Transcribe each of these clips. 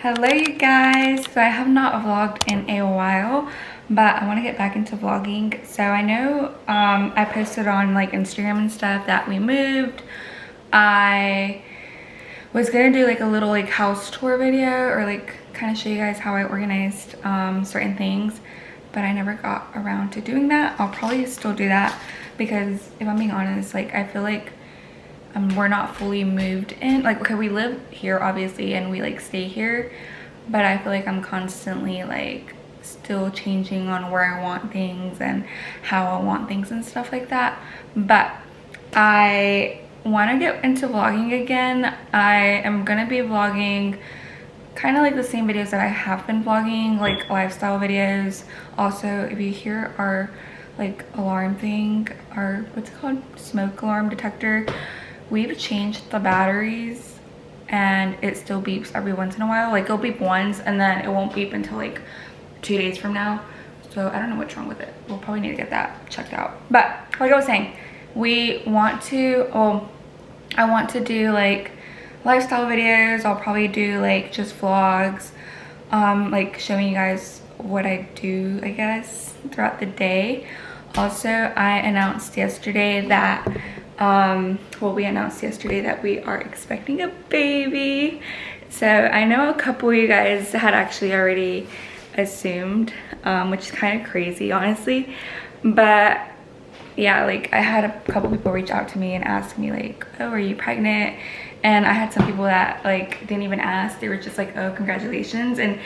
Hello you guys. So I have not vlogged in a while, but I want to get back into vlogging. So I know I posted on like Instagram and stuff that we moved. I was gonna do like a little like house tour video or like kind of show you guys how I organized certain things, but I never got around to doing that. I'll probably still do that because if I'm being honest, like I feel like we're not fully moved in. Like, okay, we live here obviously and we like stay here, but I feel like I'm constantly like still changing on where I want things and how I want things and stuff like that. But I want to get into vlogging again. I am gonna be vlogging kind of like the same videos that I have been vlogging, like lifestyle videos. Also, if you hear our like alarm thing, our what's it called, smoke alarm detector, we've changed the batteries and it still beeps every once in a while. Like it'll beep once and then it won't beep until like 2 days from now. So I don't know what's wrong with it. We'll probably need to get that checked out. But like I was saying, I want to do like lifestyle videos. I'll probably do like just vlogs, like showing you guys what I do, I guess, throughout the day. Also, I announced yesterday that we announced yesterday that we are expecting a baby. So I know a couple of you guys had actually already assumed, which is kind of crazy honestly, but yeah, like I had a couple people reach out to me and ask me like, oh, are you pregnant? And I had some people that like didn't even ask. They were just like, oh, congratulations. And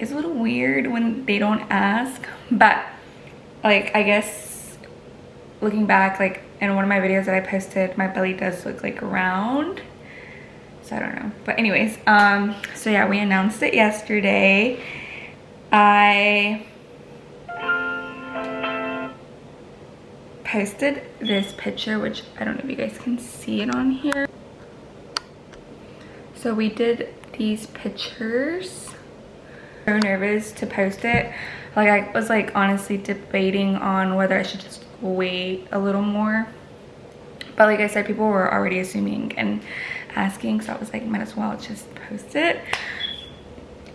it's a little weird when they don't ask, but like I guess looking back, like in one of my videos that I posted, my belly does look like round, so I don't know. But anyways, so yeah, we announced it yesterday. I posted this picture, which I don't know if you guys can see it on here. So we did these pictures. So nervous to post it. Like I was like honestly debating on whether I should just wait a little more, but like I said, people were already assuming and asking, so I was like, might as well just post it.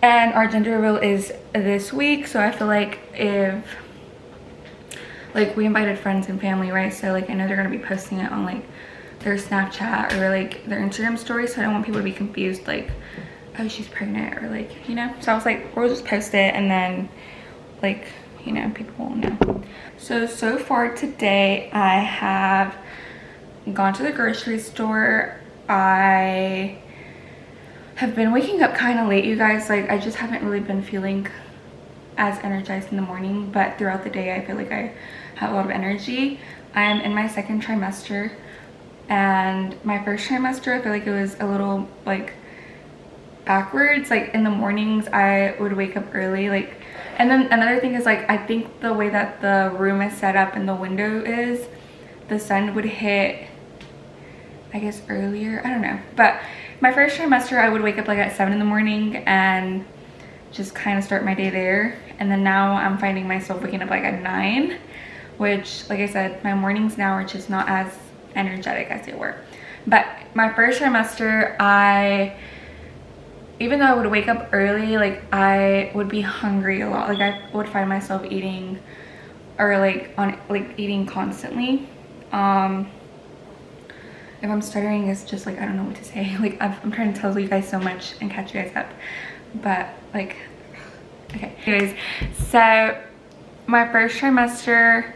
And our gender reveal is this week, so I feel like if like we invited friends and family, right? So like I know they're gonna be posting it on like their Snapchat or like their Instagram story, so I don't want people to be confused like, oh, she's pregnant, or like, you know. So I was like, we'll just post it and then like, you know, people won't know. So far today I have gone to the grocery store. I have been waking up kind of late, you guys. Like I just haven't really been feeling as energized in the morning, but throughout the day I feel like I have a lot of energy. I'm in my second trimester, and my first trimester I feel like it was a little like backwards. Like in the mornings I would wake up early, like, and then another thing is like I think the way that the room is set up and the window is, the sun would hit I guess earlier, I don't know. But my first trimester I would wake up like at 7 in the morning and just kind of start my day there, and then now I'm finding myself waking up like at 9, which like I said, my mornings now are just not as energetic as they were. But my first trimester, even though I would wake up early, like I would be hungry a lot. Like I would find myself eating, or like eating constantly. If I'm stuttering, it's just like I don't know what to say. Like I'm trying to tell you guys so much and catch you guys up, but like, okay. Anyways, so my first trimester,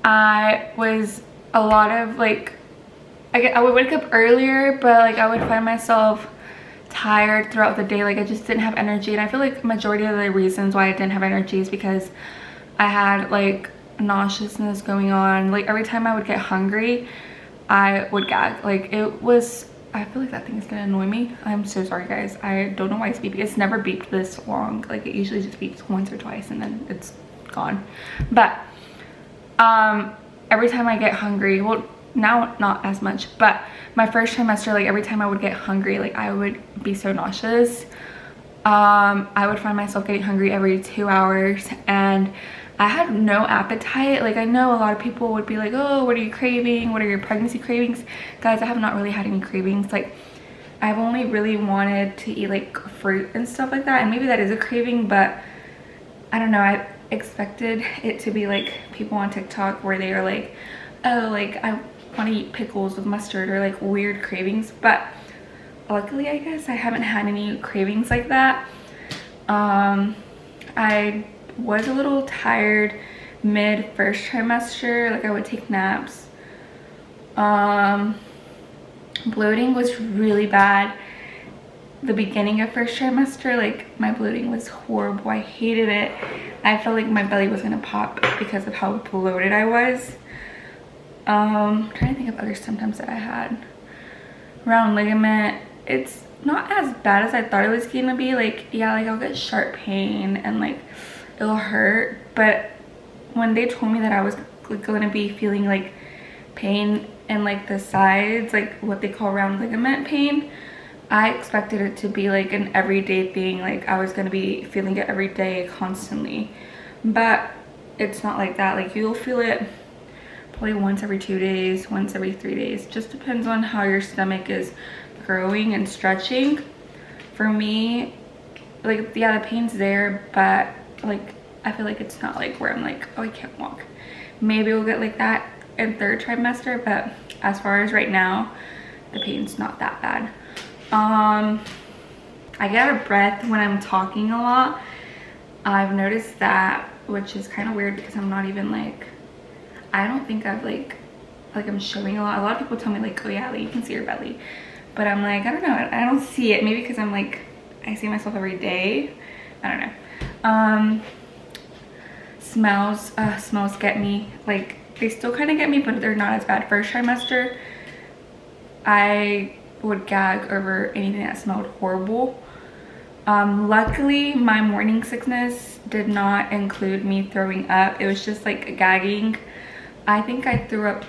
I was a lot of like, I would wake up earlier, but like I would find myself tired throughout the day. Like I just didn't have energy, and I feel like majority of the reasons why I didn't have energy is because I had like nauseousness going on. Like every time I would get hungry I would gag. Like it was, I feel like that thing is gonna annoy me. I'm so sorry guys, I don't know why it's beeping. It's never beeped this long. Like it usually just beeps once or twice and then it's gone. But every time I get hungry, well now not as much, but my first trimester, like every time I would get hungry, like I would be so nauseous. I would find myself getting hungry every 2 hours, and I had no appetite. Like I know a lot of people would be like, oh, what are you craving? What are your pregnancy cravings? Guys, I have not really had any cravings. Like I've only really wanted to eat like fruit and stuff like that, and maybe that is a craving, but I don't know, I expected it to be like people on TikTok where they are like, oh, like I want to eat pickles with mustard, or like weird cravings. But luckily, I guess I haven't had any cravings like that. I was a little tired mid first trimester, like I would take naps. Bloating was really bad the beginning of first trimester. Like my bloating was horrible. I hated it. I felt like my belly was gonna pop because of how bloated I was. I'm trying to think of other symptoms that I had. Round ligament, it's not as bad as I thought it was gonna be. Like, yeah, like I'll get sharp pain and like it'll hurt, but when they told me that I was gonna be feeling like pain in like the sides, like what they call round ligament pain, I expected it to be like an everyday thing. Like I was gonna be feeling it every day constantly, but it's not like that. Like you'll feel it probably once every 2 days, once every 3 days. Just depends on how your stomach is growing and stretching. For me, like, yeah, the pain's there, but like I feel like it's not like where I'm like, oh, I can't walk. Maybe we'll get like that in third trimester, but as far as right now, the pain's not that bad. I get out of breath when I'm talking a lot. I've noticed that, which is kind of weird because I'm not even like, I don't think I've like I'm showing a lot. A lot of people tell me like, oh yeah, like you can see your belly, but I'm like, I don't know, I don't see it. Maybe because I'm like, I see myself every day. I don't know. Smells get me. Like they still kind of get me, but they're not as bad. First trimester, I would gag over anything that smelled horrible. Luckily, my morning sickness did not include me throwing up. It was just like gagging. I think I threw up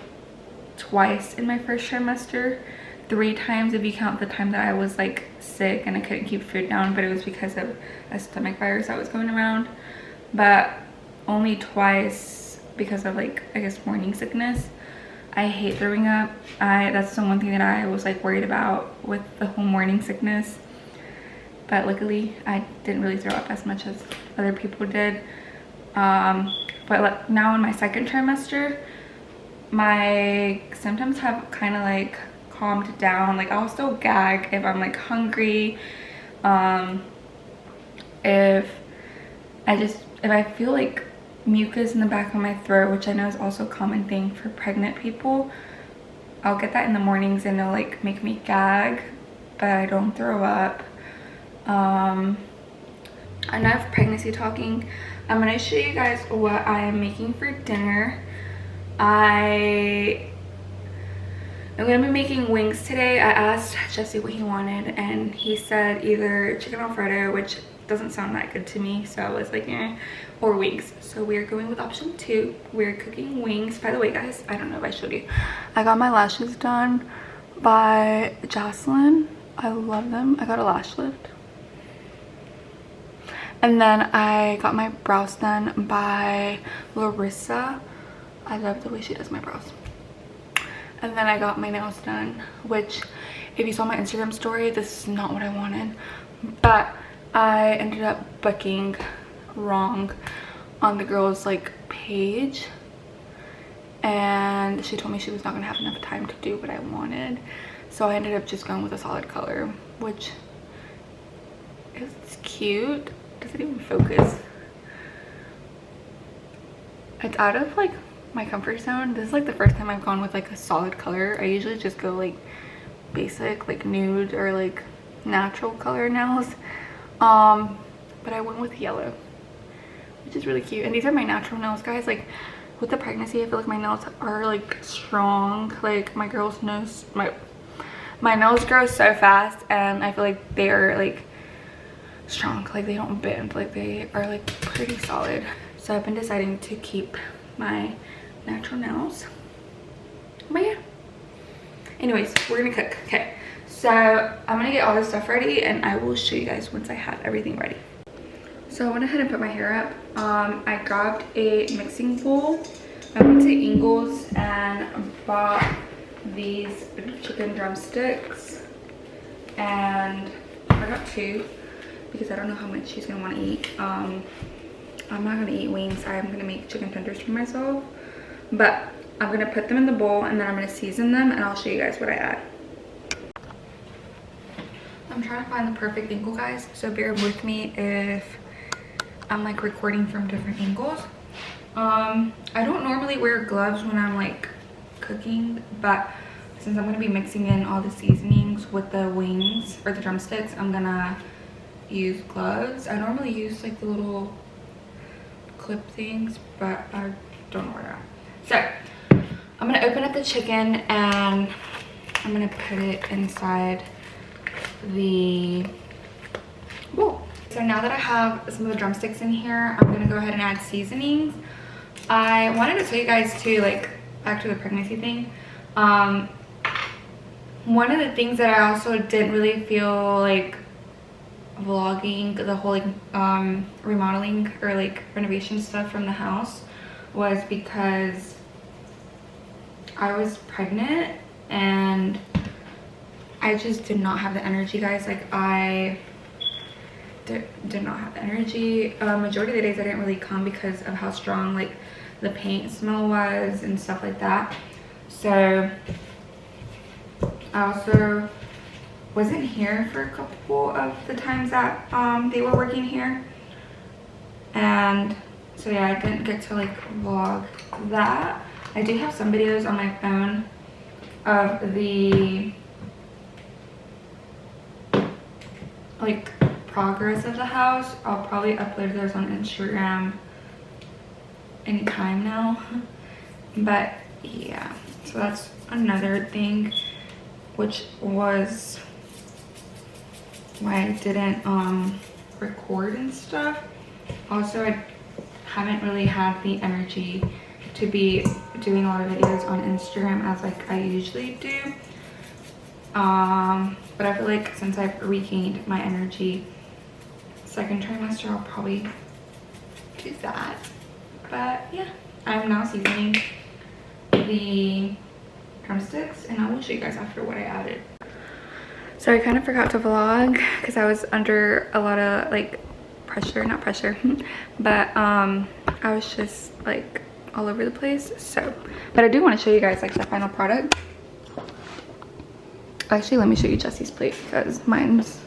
twice in my first trimester. 3 times if you count the time that I was like sick and I couldn't keep food down, but it was because of a stomach virus that was going around. But only twice because of like, I guess, morning sickness. I hate throwing up. That's the one thing that I was like worried about with the whole morning sickness. But luckily I didn't really throw up as much as other people did. But like now in my second trimester, my symptoms have kind of like calmed down. Like I'll still gag if I'm like hungry. If I feel like mucus in the back of my throat, which I know is also a common thing for pregnant people, I'll get that in the mornings and it'll like make me gag, but I don't throw up. Enough pregnancy talking. I'm gonna show you guys what I am making for dinner. I am gonna be making wings today. I asked Jesse what he wanted and he said either chicken alfredo, which doesn't sound that good to me, so I was like, eh, or wings. So we're going with option 2. We're cooking wings. By the way, guys, I don't know if I showed you, I got my lashes done by Jocelyn. I love them. I got a lash lift. And then I got my brows done by Larissa. I love the way she does my brows. And then I got my nails done, which if you saw my Instagram story, this is not what I wanted, but I ended up booking wrong on the girl's like page, and she told me she was not gonna have enough time to do what I wanted, so I ended up just going with a solid color, which is cute. Does it even focus? It's out of like my comfort zone. This is like the first time I've gone with like a solid color. I usually just go like basic, like nude or like natural color nails, but I went with yellow, which is really cute. And these are my natural nails, guys. Like with the pregnancy, I feel like my nails are like strong. Like my girl's nose, my nails grow so fast, and I feel like they are like strong. Like they don't bend. Like they are like pretty solid. So I've been deciding to keep my natural nails. But yeah. Anyways, we're gonna cook. Okay. So I'm gonna get all this stuff ready and I will show you guys once I have everything ready. So I went ahead and put my hair up. I grabbed a mixing bowl. I went to Ingles and bought these chicken drumsticks. and I got 2 because I don't know how much she's gonna want to eat. I'm not gonna eat wings. I'm gonna make chicken tenders for myself, but I'm gonna put them in the bowl and then I'm gonna season them and I'll show you guys what I add. I'm trying to find the perfect angle, guys, so bear with me if I'm like recording from different angles. I don't normally wear gloves when I'm like cooking, but since I'm gonna be mixing in all the seasonings with the wings or the drumsticks, I'm gonna use gloves. I normally use like the little clip things, but I don't know where they're at. So I'm gonna open up the chicken and I'm gonna put it inside the bowl. So now that I have some of the drumsticks in here, I'm gonna go ahead and add seasonings. I wanted to tell you guys too, like back to the pregnancy thing. One of the things that I also didn't really feel like vlogging the whole like remodeling or like renovation stuff from the house was because I was pregnant and I just did not have the energy, guys. Like I did not have the energy. Majority of the days I didn't really come because of how strong like the paint smell was and stuff like that. So I also wasn't here for a couple of the times that they were working here, and so yeah, I didn't get to like vlog that. I do have some videos on my phone of the like progress of the house. I'll probably upload those on Instagram anytime now. But yeah, so that's another thing, which was why I didn't record and stuff. Also, I haven't really had the energy to be doing a lot of videos on Instagram as like I usually do. But I feel like since I've regained my energy second trimester, I'll probably do that. But yeah, I'm now seasoning the drumsticks and I will show you guys after what I added. So I kind of forgot to vlog because I was under a lot of like pressure, not pressure, but I was just like all over the place. So, but I do want to show you guys like the final product. Actually, let me show you Jesse's plate because mine's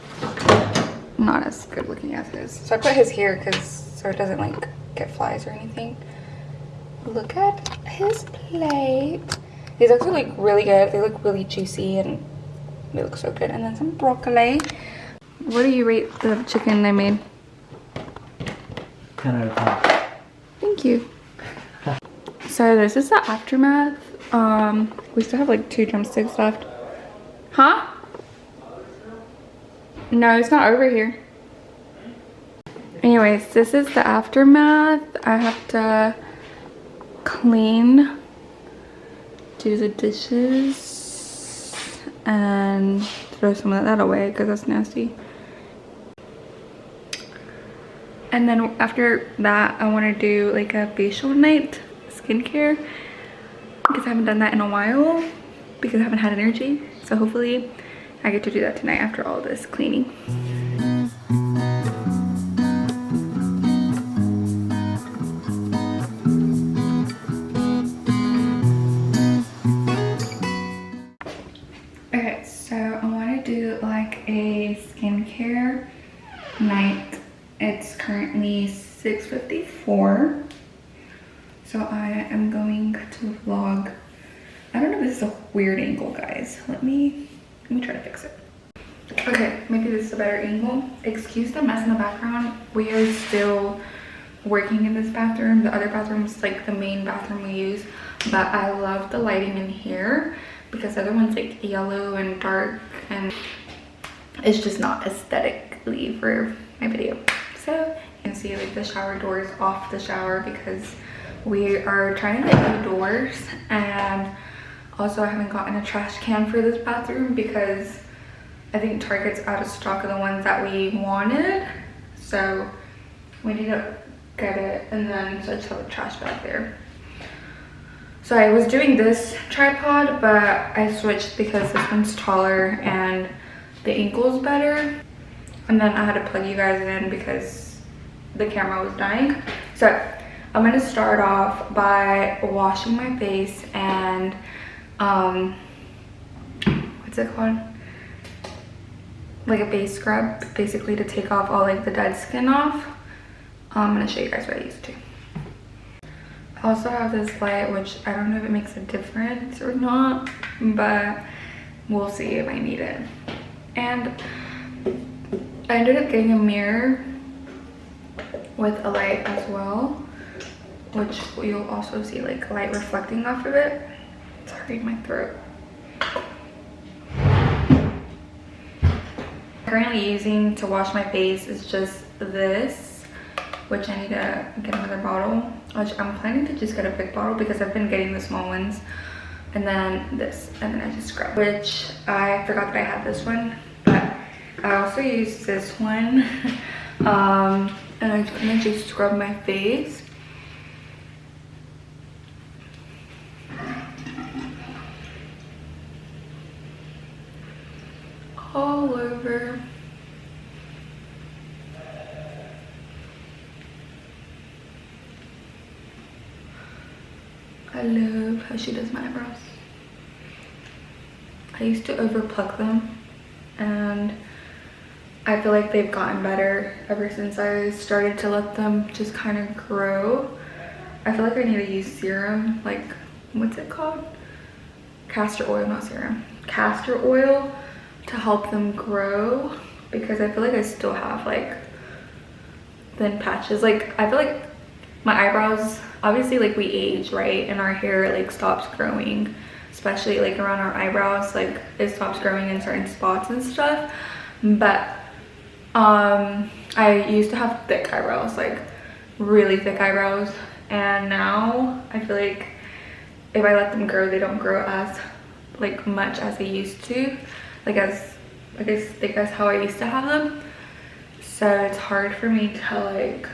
not as good looking as his. So I put his here because so it doesn't like get flies or anything. Look at his plate. These actually look really good. They look really juicy and they look so good. And then some broccoli. What do you rate the chicken I made? 10 out of 10. Thank you. So this is the aftermath. We still have like 2 drumsticks left. Huh? No, it's not over here. Anyways, this is the aftermath. I have to clean, do the dishes, and throw some of that away because that's nasty. And then after that, I want to do like a facial night skincare because I haven't done that in a while because I haven't had energy. So hopefully I get to do that tonight after all this cleaning. Okay, so I want to do like a skincare night. It's currently 6:54. So I am going to vlog. I don't know if this is a weird angle, guys. Let me try to fix it. Okay, maybe this is a better angle. Excuse the mess in the background. We are still working in this bathroom. The other bathroom is like the main bathroom we use, but I love the lighting in here because the other one's like yellow and dark and it's just not aesthetically for my video. So you can see like the shower door is off the shower because we are trying to get new doors, and also I haven't gotten a trash can for this bathroom because I think Target's out of stock of the ones that we wanted. So we need to get it, and then so I just have a trash bag there. So I was doing this tripod, but I switched because this one's taller and the ankles better. And then I had to plug you guys in because the camera was dying. So I'm gonna start off by washing my face and what's it called? Like a face scrub, basically to take off all like the dead skin off. I'm gonna show you guys what I used to. I also have this light, which I don't know if it makes a difference or not, but we'll see if I need it. And I ended up getting a mirror with a light as well, which you'll also see like light reflecting off of it. Sorry, my throat. Currently using to wash my face is just this, which I need to get another bottle, which I'm planning to just get a big bottle because I've been getting the small ones. And then this, and then I just scrub, which I forgot that I had this one, but I also use this one. And I kind of just scrub my face. All over. I love how she does my eyebrows. I used to over pluck them, and I feel like they've gotten better ever since I started to let them just kind of grow. I feel like I need to use serum, like, what's it called? Castor oil, not serum. Castor oil to help them grow, because I feel like I still have like thin patches. Like, I feel like my eyebrows, obviously like we age, right? And our hair like stops growing, especially like around our eyebrows, like it stops growing in certain spots and stuff. But I used to have thick eyebrows, like really thick eyebrows, and now I feel like if I let them grow, they don't grow as like much as they used to, like as thick as how I used to have them. So it's hard for me to like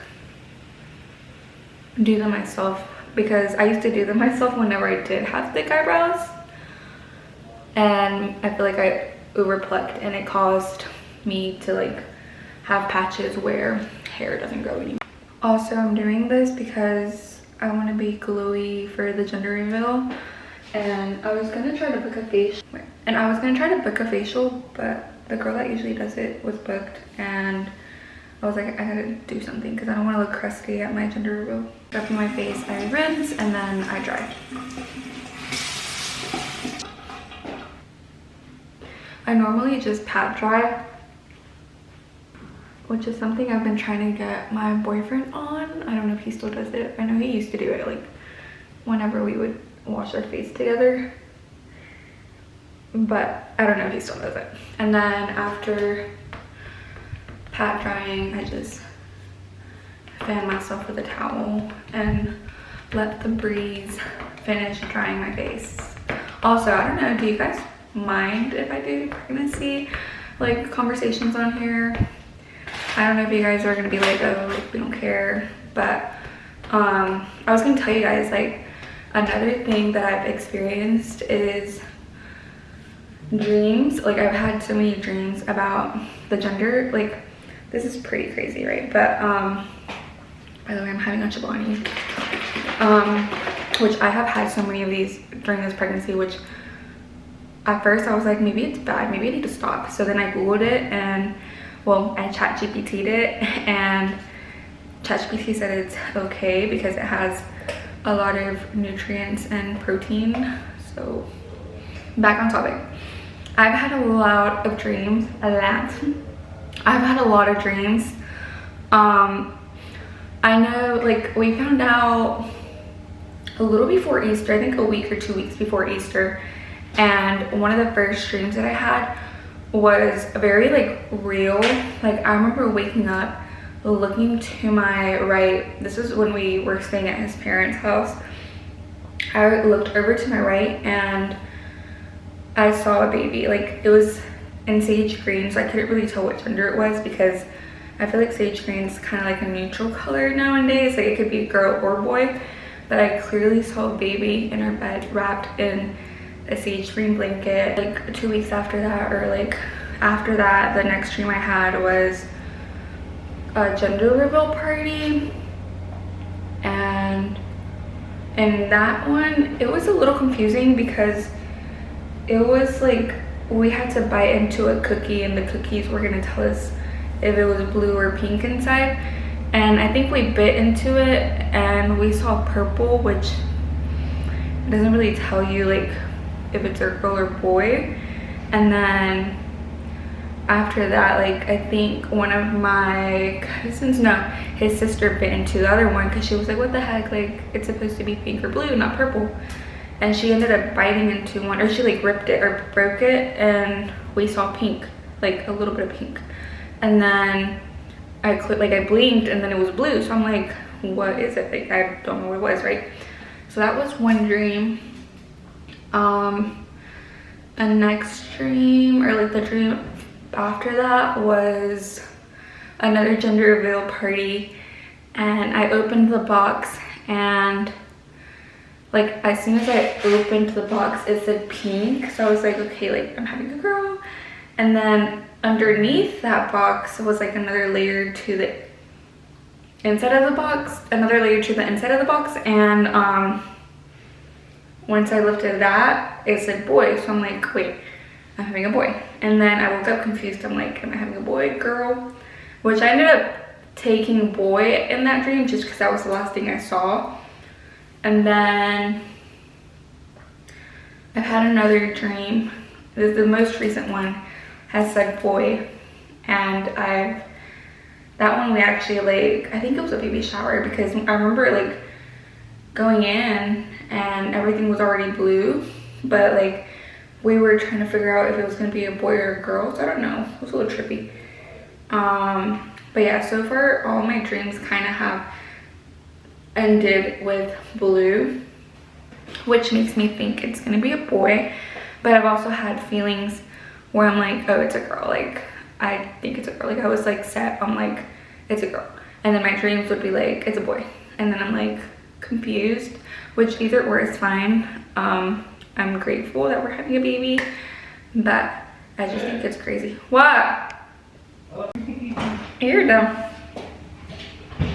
do them myself, because I used to do them myself whenever I did have thick eyebrows, and I feel like I over plucked and it caused me to like have patches where hair doesn't grow anymore. Also, I'm doing this because I want to be glowy for the gender reveal, and I was gonna try to book a facial, but the girl that usually does it was booked, and I was like, I gotta do something because I don't want to look crusty at my gender reveal. After my face, I rinse and then I dry. I normally just pat dry, which is something I've been trying to get my boyfriend on. I don't know if he still does it. I know he used to do it like whenever we would wash our face together, but I don't know if he still does it. And then after pat drying, I just fan myself with a towel and let the breeze finish drying my face. Also, I don't know, do you guys mind if I do pregnancy like conversations on here? I don't know if you guys are gonna be like, oh, like, we don't care, but I was gonna tell you guys, like, another thing that I've experienced is dreams. Like, I've had so many dreams about the gender, like, this is pretty crazy, right? But by the way, I'm having a Chobani, which I have had so many of these during this pregnancy, which at first I was like, maybe it's bad, maybe I need to stop. So then I googled it, and well, I ChatGPT'd it, and ChatGPT said it's okay because it has a lot of nutrients and protein. So back on topic. I've had a lot of dreams, I've had a lot of dreams. I know, like, we found out a little before Easter, I think a week or 2 weeks before Easter, and one of the first dreams that I had was very like real. Like, I remember waking up, looking to my right. This was when we were staying at his parents' house. I looked over to my right and I saw a baby. Like, it was in sage green, so I couldn't really tell what gender it was because I feel like sage green is kind of like a neutral color nowadays. Like, it could be girl or boy, but I clearly saw a baby in her bed wrapped in a sage green blanket. Like 2 weeks after that, or like after that, the next dream I had was a gender reveal party, and in that one it was a little confusing because it was like we had to bite into a cookie and the cookies were gonna tell us if it was blue or pink inside, and I think we bit into it and we saw purple, which doesn't really tell you like if it's a girl or boy. And then after that, like I think one of my cousins, no, his sister bit into the other one because she was like, what the heck, like it's supposed to be pink or blue, not purple. And she ended up biting into one, or she like ripped it or broke it, and we saw pink, like a little bit of pink. And then I blinked and then it was blue, so I'm like, what is it? Like I don't know what it was, right? So that was one dream. The next dream, or like the dream after that, was another gender reveal party, and I opened the box, and like as soon as I opened the box it said pink, so I was like, okay, like I'm having a girl. And then underneath that box was like another layer to the inside of the box, another layer to the inside of the box, and once I lifted that, it said boy. So I'm like, wait, I'm having a boy. And then I woke up confused. I'm like, am I having a boy, girl? Which I ended up taking boy in that dream just because that was the last thing I saw. And then I've had another dream. The most recent one has said boy. And that one we actually like, I think it was a baby shower, because I remember like going in and everything was already blue, but like we were trying to figure out if it was going to be a boy or a girl, so I don't know, it was a little trippy. But yeah, so far all my dreams kind of have ended with blue, which makes me think it's going to be a boy. But I've also had feelings where I'm like, oh, it's a girl, like I think it's a girl, like I was like set, I'm like, it's a girl, and then my dreams would be like, it's a boy, and then I'm like confused, which either or is fine. I'm grateful that we're having a baby, but I just think it's crazy. What? You're dumb.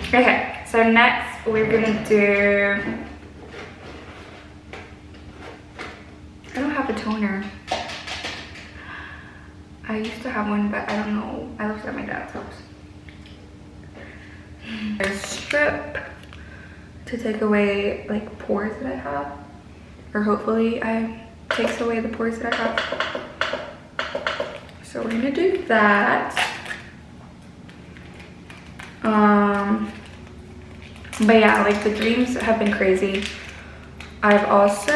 Okay, so next we're gonna do, I don't have a toner. I used to have one, but I don't know, I left it at my dad's house. A strip to take away like pores that I have, or hopefully takes away the pores that I have. So we're gonna do that. But yeah, like the dreams have been crazy. I've also,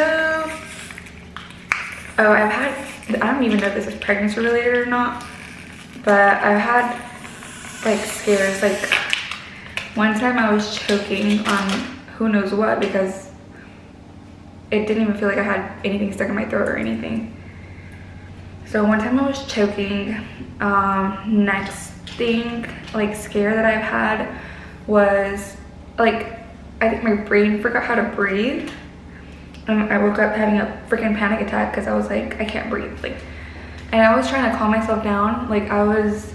I've had, I don't even know if this is pregnancy related or not, but I've had like scares. Like one time I was choking on who knows what, because it didn't even feel like I had anything stuck in my throat or anything. So one time I was choking. Next thing, like scare that I've had was like, I think my brain forgot how to breathe. I woke up having a freaking panic attack because I was like, I can't breathe. Like, and I was trying to calm myself down. Like I was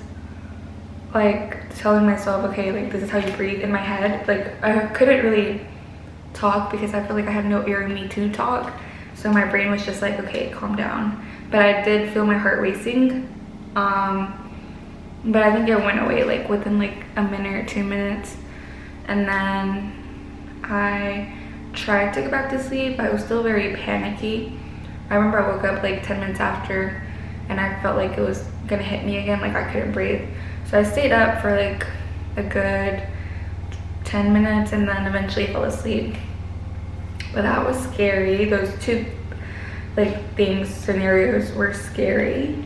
like telling myself, okay, like this is how you breathe in my head. Like I couldn't really talk because I feel like I had no air in me to talk. So my brain was just like, okay, calm down. But I did feel my heart racing. But I think it went away like within like a minute or 2 minutes. And then I tried to go back to sleep, but I was still very panicky. I remember I woke up like 10 minutes after and I felt like it was gonna hit me again, like I couldn't breathe. So I stayed up for like a good 10 minutes and then eventually fell asleep. But that was scary. Those two like scenarios were scary.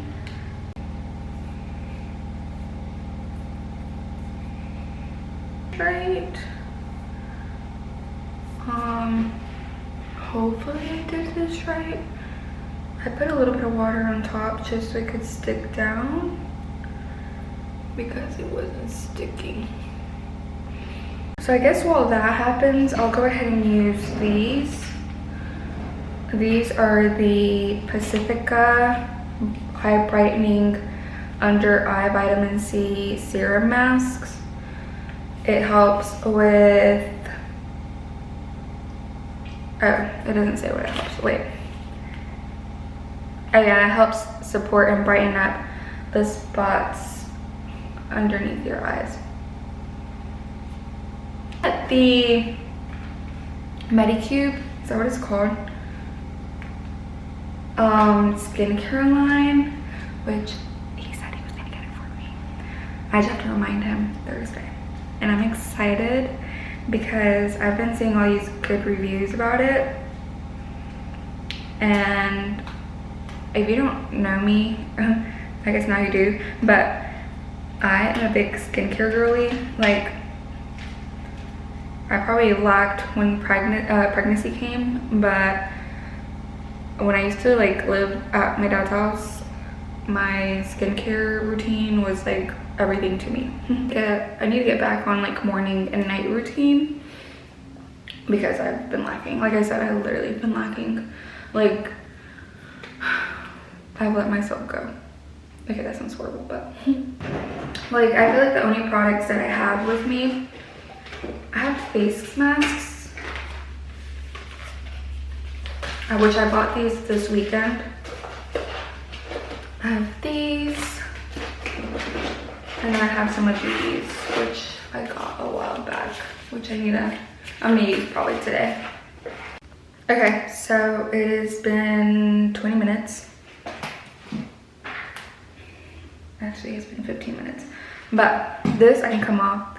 Right. Hopefully I did this right. I put a little bit of water on top just so it could stick down because it wasn't sticking. So I guess while that happens, I'll go ahead and use these. These are the Pacifica High Brightening Under Eye Vitamin C Serum Masks. It helps with, oh, it doesn't say what it helps, wait. Oh yeah, it helps support and brighten up the spots underneath your eyes. The Medicube, is that what it's called? Skincare line, which he said he was gonna get it for me. I just have to remind him Thursday. And I'm excited because I've been seeing all these good reviews about it. And if you don't know me, I guess now you do, but I am a big skincare girly. Like, I probably lacked when pregnancy came, but when I used to like live at my dad's house, my skincare routine was like everything to me. I need to get back on like morning and night routine because I've been lacking. Like I said, I've literally been lacking. Like, I've let myself go. Okay, that sounds horrible, but like, I feel like the only products that I have with me, I have face masks, which I bought these this weekend. I have these, and then I have some of these, which I got a while back, which I'm gonna use probably today. Okay, so it has been 20 minutes. Actually, it's been 15 minutes. But this I can come off.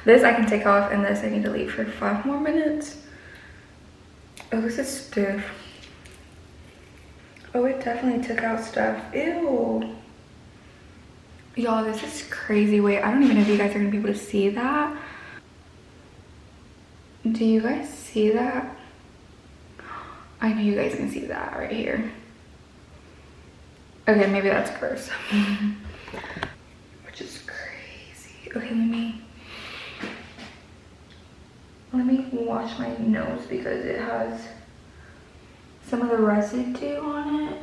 This I can take off, and this I need to leave for 5 more minutes. Oh, this is stiff. Oh, it definitely took out stuff. Ew. Y'all, this is crazy. Wait, I don't even know if you guys are gonna be able to see that. Do you guys see that? I know you guys can see that right here. Okay, maybe that's gross. Which is crazy. Okay, let me wash my nose because it has some of the residue on it.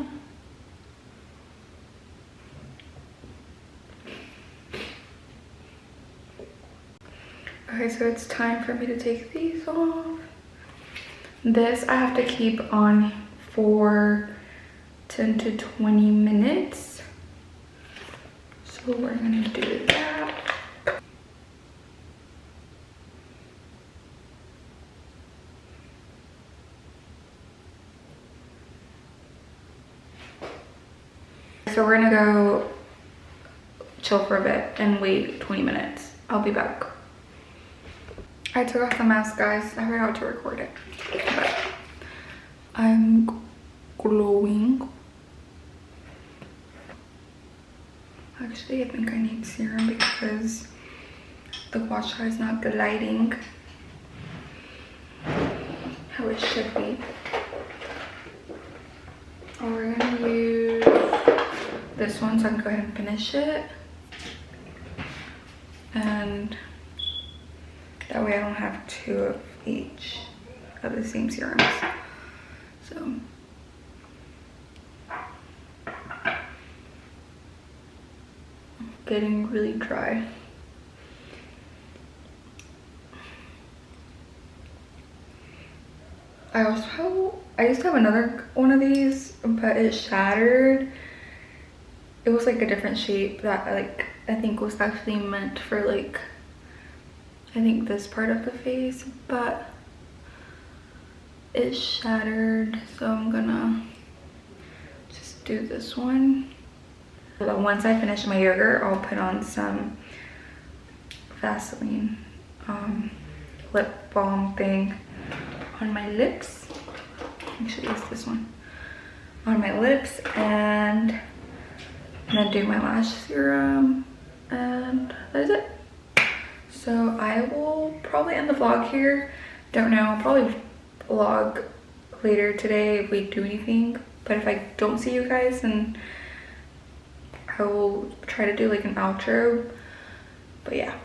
Okay, so it's time for me to take these off. This I have to keep on for 10 to 20 minutes. So we're gonna do that. So we're gonna go chill for a bit and wait 20 minutes. I'll be back. I took off the mask, guys. I forgot to record it. But I'm glowing. Actually, I think I need serum because the wash eye is not gliding how it should be. We're gonna use this one so I can go ahead and finish it. And that way I don't have 2 of each of the same serums. So getting really dry. I used to have another one of these, but it shattered. It was like a different shape that like I think was actually meant for like I think this part of the face, but it shattered, so I'm gonna just do this one. But once I finish my yogurt, I'll put on some Vaseline lip balm thing on my lips. Actually, it's this one on my lips, and then do my lash serum, and that is it. So I will probably end the vlog here. Don't know, I'll probably vlog later today if we do anything, but if I don't see you guys, then I will try to do like an outro. But yeah.